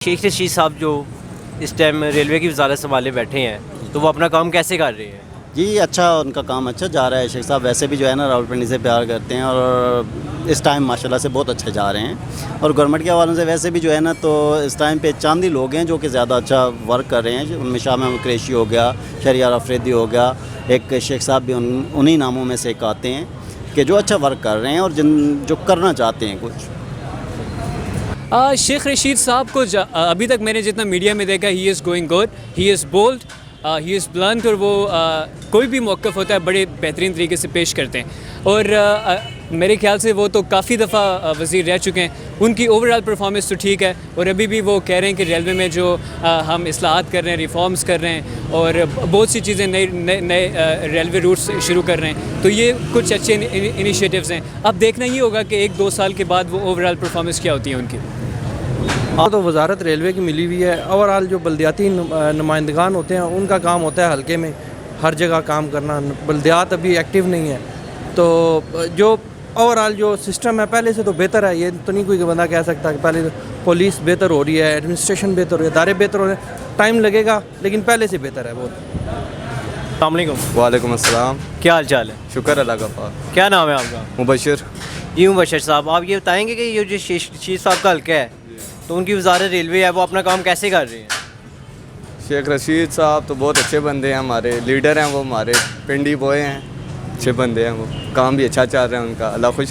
शेख रशीद साहब जो इस टाइम रेलवे की वजारत संभाले बैठे हैं तो वो अपना काम कैसे कर रहे हैं? जी अच्छा, उनका काम अच्छा जा रहा है। शेख साहब वैसे भी जो है ना रावलपिंडी से प्यार करते हैं और इस टाइम माशाल्लाह से बहुत अच्छे जा रहे हैं। और गवर्नमेंट के हवाले से वैसे भी जो है ना तो इस टाइम पे चांदी लोग हैं जो कि ज़्यादा अच्छा वर्क कर रहे हैं। उनमें शाह महमूद कुरैशी हो गया, शहरियार अफरीदी हो गया, एक शेख साहब भी उन्हीं नामों में से एक आते हैं कि जो अच्छा वर्क कर रहे हैं और जो करना चाहते हैं कुछ। शेख रशीद साहब को अभी तक मैंने जितना मीडिया में देखा, he is going good, he is bold, he is blunt, और वो कोई भी मौक़िफ़ होता है बड़े बेहतरीन तरीके से पेश करते हैं। और मेरे ख्याल से वो तो काफ़ी दफ़ा वज़ीर रह चुके हैं। उनकी ओवरऑल परफॉर्मेंस तो ठीक है और अभी भी वो कह रहे हैं कि रेलवे में जो हम इस्लाहात कर रहे हैं, रिफॉर्म्स कर रहे हैं और बहुत सी चीज़ें नए रेलवे रूट्स शुरू कर रहे हैं, तो ये कुछ अच्छे इनिशिएटिव्स हैं। अब देखना ये होगा कि 1-2 साल के बाद वो ओवरऑल परफॉर्मेंस क्या होती है उनकी। हाँ, तो वजारत रेलवे की मिली हुई है। ओवरऑल जो बल्दियाती नुमाइंदगान होते हैं उनका काम होता है हल्के में हर जगह काम करना। बल्दियात अभी एक्टिव नहीं है, तो जो ओवरऑल जो सिस्टम है पहले से तो बेहतर है। ये तो नहीं कोई बंदा कह सकता कि पहले तो पुलिस बेहतर हो रही है, एडमिनिस्ट्रेशन बेहतर हो रही है, इदारे बेहतर हो रहे हैं। टाइम लगेगा लेकिन पहले से बेहतर है बहुत। अस्सलाम वालेकुम। वालेकुम अस्सलाम। क्या हाल चाल है? शुक्र अल्लाह का पाक। क्या नाम है आपका? मुबशिर। जी मुबशिर साहब, आप ये बताएंगे कि ये जो शेख रशीद साहब का हल्का है तो उनकी वजारत रेलवे है, वो अपना काम कैसे कर रहे हैं? शेख रशीद साहब तो बहुत अच्छे बंदे हैं, हमारे लीडर हैं, वो हमारे पिंडी बॉय हैं, अच्छे बंदे हैं, वो काम भी अच्छा चल रहा है उनका। अल्लाह खुश